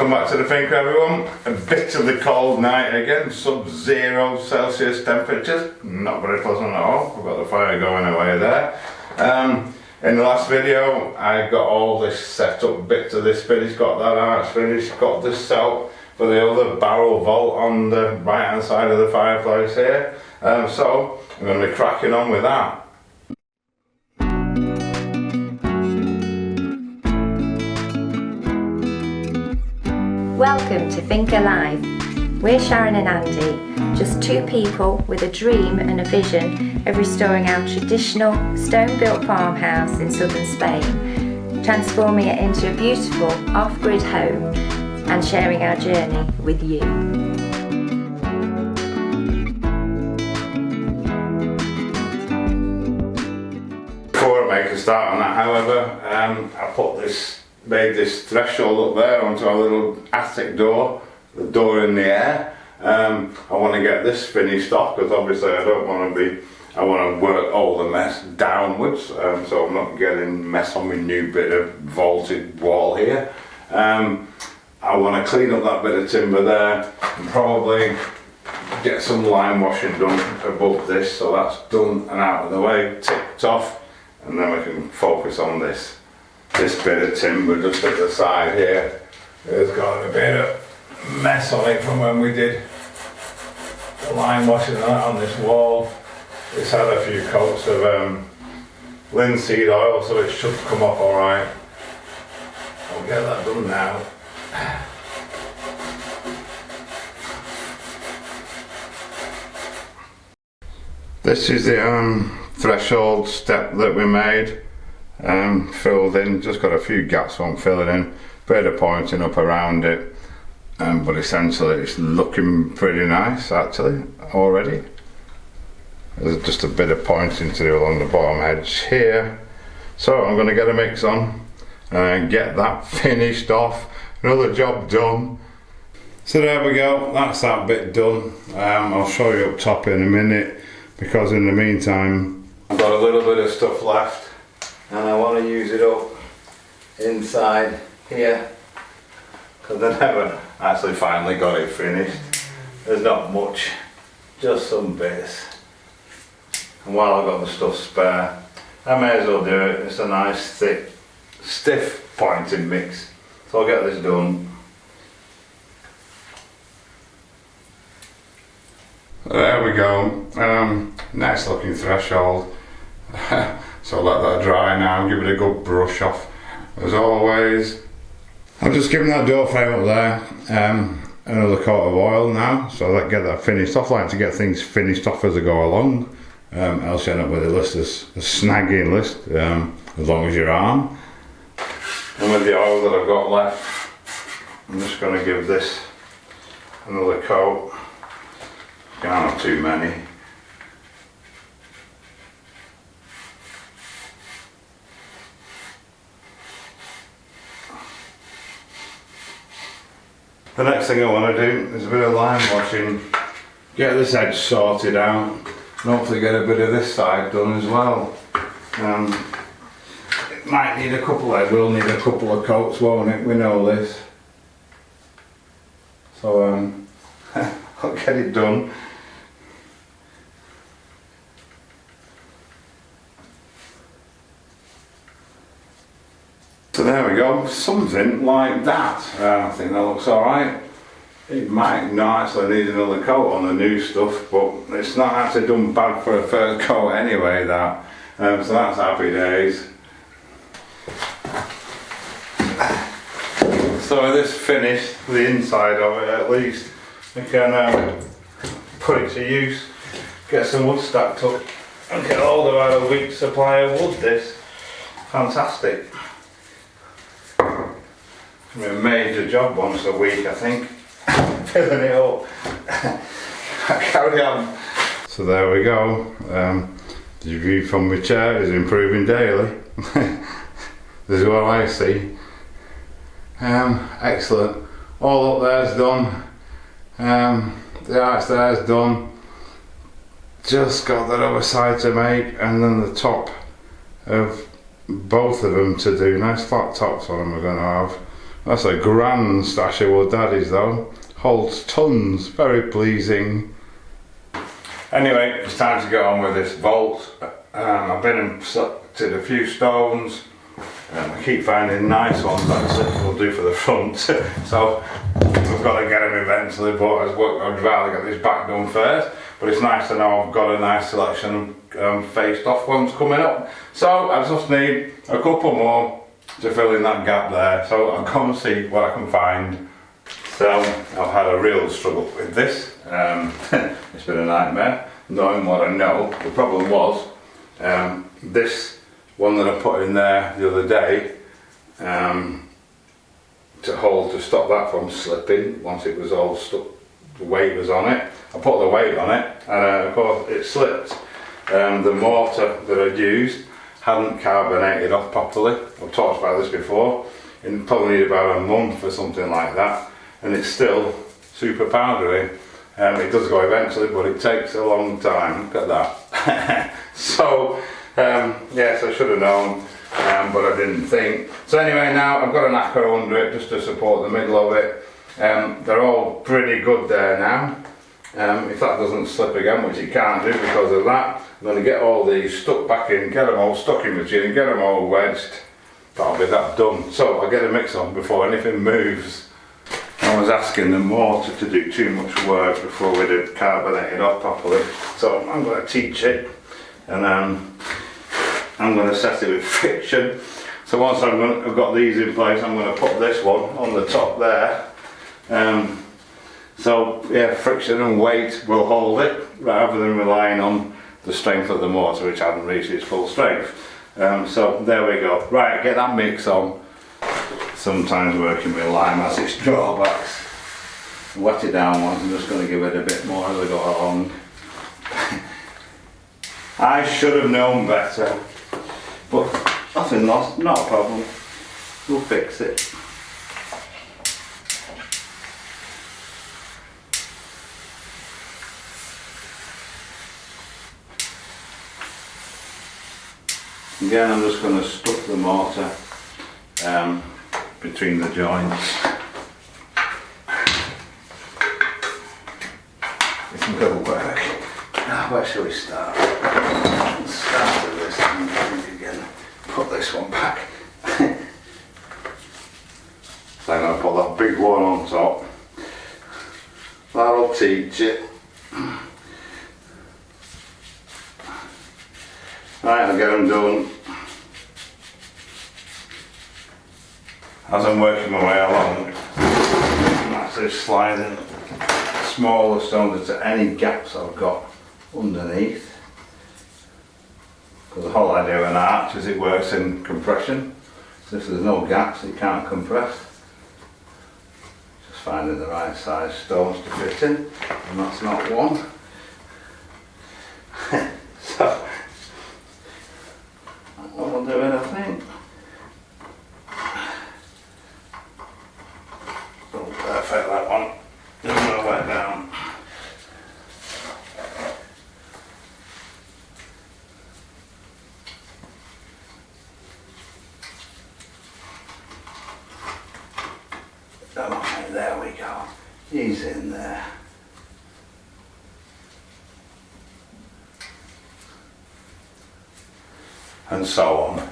Welcome back to the Finca, everyone. A bitterly cold night again, sub-0 Celsius temperatures. Not very pleasant at all. We've got the fire going away there. In the last video, I got all this set up, bits of this finished, got that arch finished, got this set up for the other barrel vault on the right hand side of the fireplace here. So I'm going to be cracking on with that. Welcome to Finca Live. We're Sharon and Andy, just two people with a dream and a vision of restoring our traditional stone-built farmhouse in southern Spain, transforming it into a beautiful off-grid home and sharing our journey with you. Before I make a start on that, however, I made this threshold up there onto our little attic door, the door in the air. I want to get this finished off because obviously I want to work all the mess downwards, so I'm not getting mess on my new bit of vaulted wall here. I want to clean up that bit of timber there and probably get some lime washing done above this, so that's done and out of the way, ticked off, and then we can focus on this bit of timber just at the side here. There's got a bit of mess on it from when we did the lime washing on this wall. It's had a few coats of linseed oil, so it should come off alright. I'll get that done now. This is the threshold step that we made. Filled in, just got a few gaps I'm filling in, bit of pointing up around it, but essentially it's looking pretty nice actually already. There's just a bit of pointing to do along the bottom edge here, so I'm going to get a mix on and get that finished off, another job done. So there we go, that's that bit done. I'll show you up top in a minute, because in the meantime I've got a little bit of stuff left and I want to use it up inside here because I never actually finally got it finished. There's not much, just some bits, and while I've got the stuff spare I may as well do it. It's a nice thick stiff pointing mix, so I'll get this done. There we go, nice looking threshold. So let that dry now, give it a good brush off as always. I've just given that door frame up there another coat of oil now, so I'll get that finished off. I like to get things finished off as I go along, else you end up with a snagging list, as long as your arm. And with the oil that I've got left, I'm just going to give this another coat. Can't have too many. The next thing I want to do is a bit of lime washing, get this edge sorted out, and hopefully get a bit of this side done as well. It might need it will need a couple of coats, won't it? We know this. So I'll get it done. So there we go, something like that. I think that looks alright. It might not actually need another coat on the new stuff, but it's not actually done bad for a first coat anyway, that. So that's happy days. So with this finished, the inside of it at least, we can put it to use, get some wood stacked up and get hold of our week's supply of wood. This, fantastic. A major job once a week, I think, filling it up. Carry on. So there we go. The view from my chair is improving daily. This is what I see. Excellent. All up there's done. The arch there's done. Just got that other side to make, and then the top of both of them to do. Nice flat tops on them we're going to have. That's a grand stash of wood that is though. Holds tons, very pleasing. Anyway, it's time to get on with this vault. I've been and selected a few stones. I keep finding nice ones that will do for the front. So we've got to get them eventually, but I'd rather get this back done first. But it's nice to know I've got a nice selection of faced off ones coming up. So I just need a couple more to fill in that gap there. So I'll come and see what I can find. So I've had a real struggle with this. It's been a nightmare knowing what I know. The problem was this one that I put in there the other day to stop that from slipping once it was all stuck. The weight was on it. I put the weight on it, and of course it slipped. The mortar that I'd used hadn't carbonated off properly. I've talked about this before. It probably need about a month or something like that, and it's still super powdery. It does go eventually, but it takes a long time. Look at that. So yes, I should have known, but I didn't think. So anyway, now I've got an acro under it just to support the middle of it. They're all pretty good there now. If that doesn't slip again, which it can't do because of that, I'm going to get all these stuck back in, get them all stuck in machine, and get them all wedged. That'll be that done. So I'll get a mix on before anything moves. I was asking the mortar to do too much work before we'd have carbonated off properly. So I'm going to teach it, and I'm going to set it with friction. So once I've got these in place, I'm going to put this one on the top there. So yeah, friction and weight will hold it rather than relying on the strength of the mortar, which hasn't reached its full strength. So there we go. Right, get that mix on. Sometimes working with lime has its drawbacks. Wet it down once. I'm just going to give it a bit more as I go along. I should have known better, but nothing lost, not a problem. We'll fix it. Again, I'm just going to stuff the mortar between the joints. It's good work. Now, where shall we start? Let's start with this and again put this one back. So I'm going to put that big one on top. That'll teach it. Right, I'll get them done. As I'm working my way along, I'm actually sliding smaller stones into any gaps I've got underneath. Because the whole idea of an arch is it works in compression. So if there's no gaps, it can't compress. Just finding the right size stones to fit in, and that's not one. So what we'll do, I think. Oh, perfect, that one. Just going to wet down. Okay, there we go. He's in there. And so on.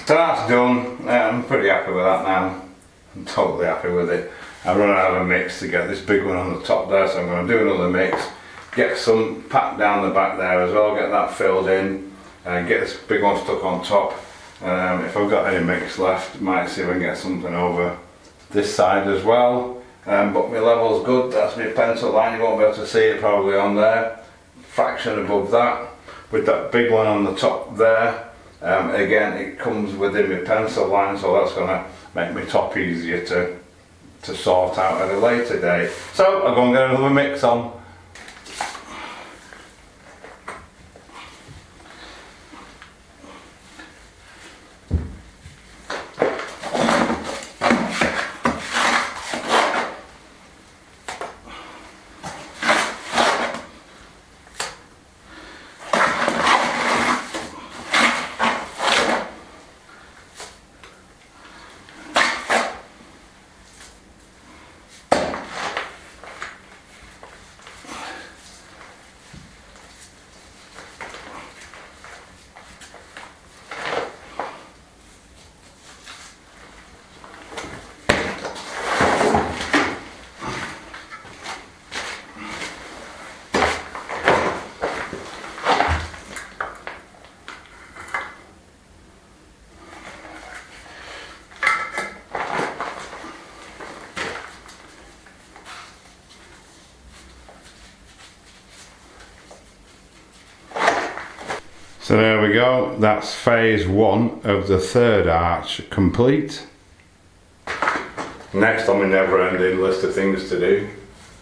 So that's done. I'm pretty happy with that now. I'm totally happy with it. I run out of a mix to get this big one on the top there, so I'm going to do another mix. Get some packed down the back there as well, get that filled in, and get this big one stuck on top. If I've got any mix left, might see if I can get something over this side as well. But my level's good, that's my pencil line, you won't be able to see it probably on there. Fraction above that, with that big one on the top there. Again, it comes within my pencil line, so that's going to make my top easier to sort out at a later date. So I'll go and get another mix on. So there we go, that's phase 1 of the third arch complete. Next on my never-ending list of things to do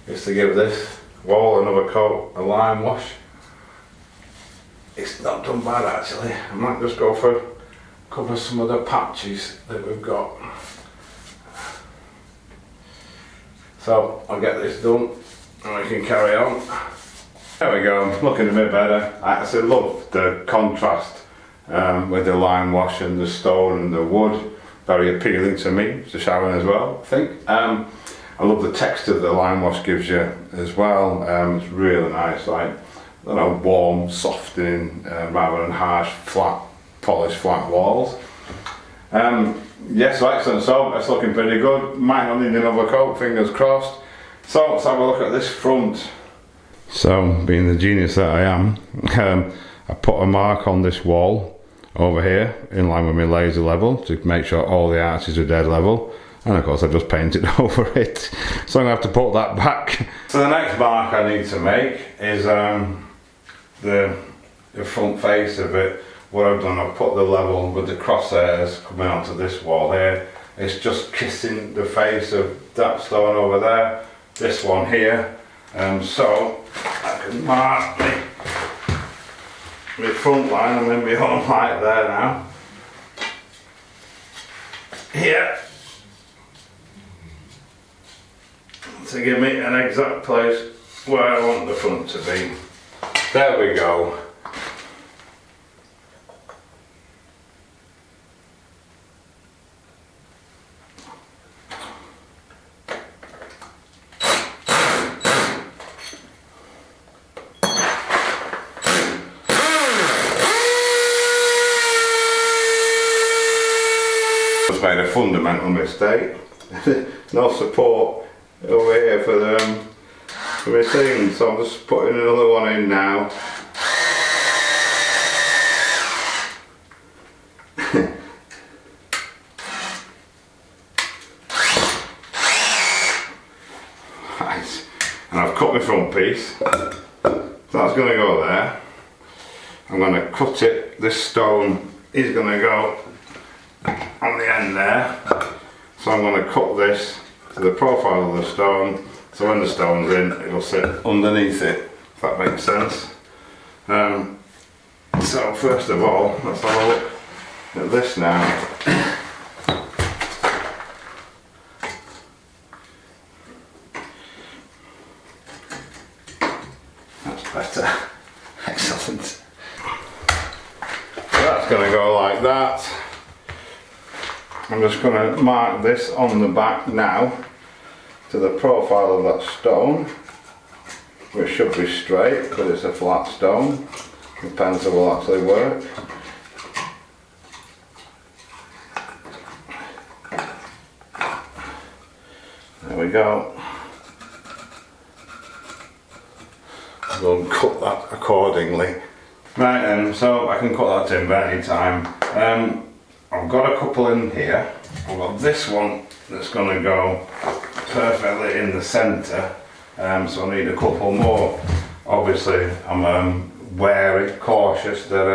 is to give this wall another coat of lime wash. It's not done bad actually. I might just go for cover some of the patches that we've got. So I'll get this done and we can carry on. There we go, looking a bit better. I actually love the contrast with the lime wash and the stone and the wood. Very appealing to me, to Sharon as well, I think. I love the texture that the lime wash gives you as well. It's really nice, like, I don't know, warm, softening, rather than harsh, flat, polished flat walls. Yes, excellent. So it's looking pretty good. Might not need another coat, fingers crossed. So let's have a look at this front. So, being the genius that I am, I put a mark on this wall over here in line with my laser level to make sure all the arches are dead level, and of course I've just painted over it, so I'm going to have to put that back. So the next mark I need to make is the front face of it. What I've done, I've put the level with the crosshairs coming onto this wall here. It's just kissing the face of that stone over there, this one here, so I can mark my front line. I'm in my own light there now. Here. To give me an exact place where I want the front to be. There we go. Just made a fundamental mistake. No support over here for my thing, so I'm just putting another one in now. Right, and I've cut my front piece, so that's going to go there. I'm going to cut it. This stone is going to go on the end there, so I'm going to cut this to the profile of the stone, so when the stone's in, it'll sit underneath it, if that makes sense. So first of all, let's have a look at this now. That's better. Excellent. So that's going to go like that. I'm just going to mark this on the back now to the profile of that stone, which should be straight because it's a flat stone. The pencil will actually work. There we go. We'll cut that accordingly. Right then, so I can cut that timber any time. I've got a couple in here. I've got this one that's going to go perfectly in the centre, so I need a couple more. Obviously I'm wary, cautious that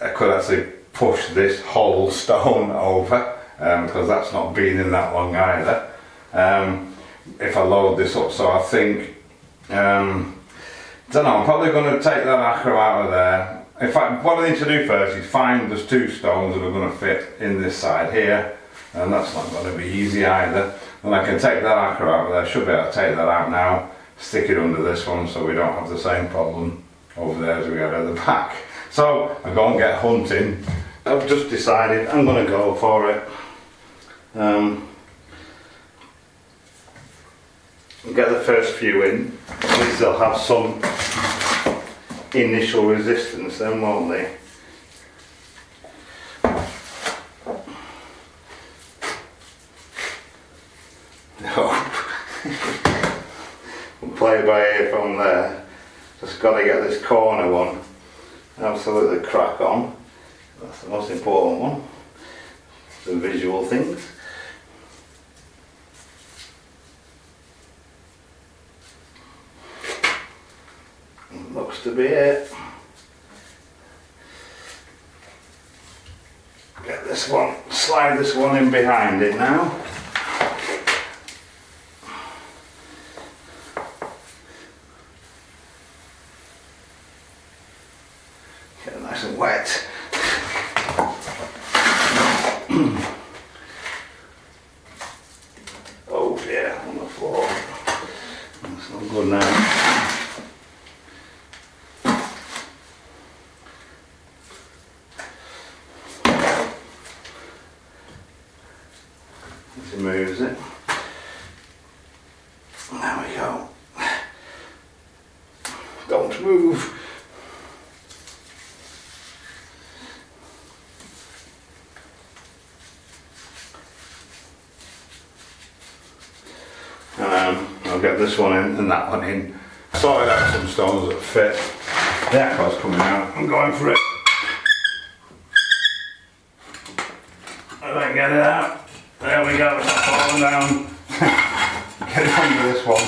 I could actually push this whole stone over, because that's not been in that long either, if I load this up. So I think, don't know, I'm probably going to take that acro out of there. In fact, what I need to do first is find there's two stones that are going to fit in this side here, and that's not going to be easy either. And I can take that acro out of there. Should be able to take that out now, stick it under this one so we don't have the same problem over there as we had at the back. So I go and get hunting. I've just decided I'm going to go for it. Get the first few in. At least they'll have some initial resistance then, won't they? No. We'll play it by ear from there. Just got to get this corner one absolutely crack on. That's the most important one. The visual things. Looks to be it. slide this one in behind it now. Get it nice and wet. Oh dear, on the floor. That's not good now. As he moves it. There we go. Don't move. I'll get this one in and that one in. Sorted out some stones that fit. The echo's coming out. I'm going for it. I don't get it out. There we go, it's not falling down. Get it under this one.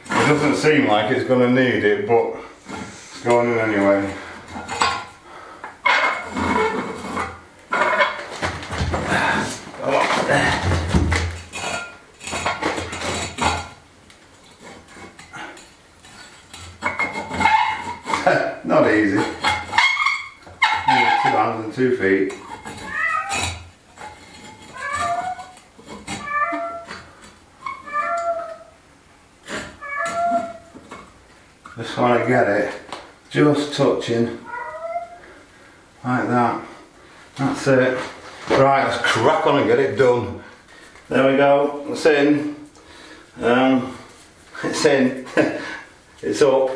It doesn't seem like it's going to need it, but it's going in anyway. Not easy. 2 hands and 2 feet. Just want to get it just touching like that. That's it. Right, let's crack on and get it done. There we go. It's in. It's in. It's up.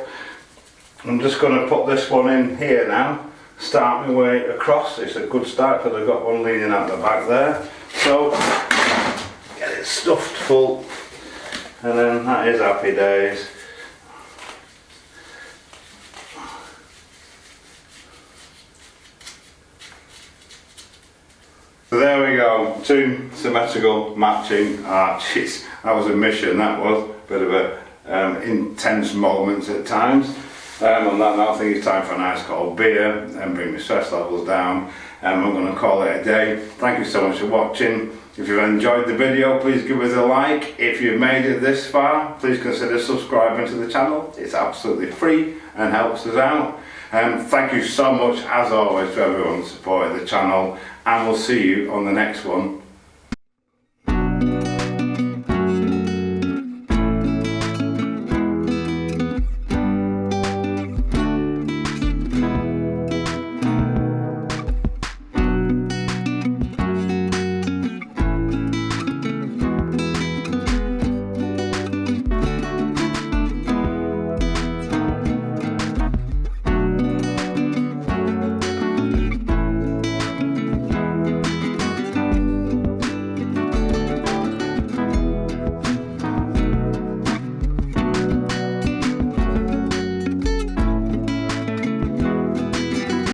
I'm just going to put this one in here now, start my way across. It's a good start because I've got one leaning out the back there. So, get it stuffed full, and then that is happy days. So there we go, 2 symmetrical matching arches. That was a mission, that was. Bit of a intense moments at times. On that note, I think it's time for a nice cold beer and bring my stress levels down. I'm going to call it a day. Thank you so much for watching. If you've enjoyed the video, please give us a like. If you've made it this far, please consider subscribing to the channel. It's absolutely free and helps us out. Thank you so much, as always, to everyone supporting the channel, and we'll see you on the next one.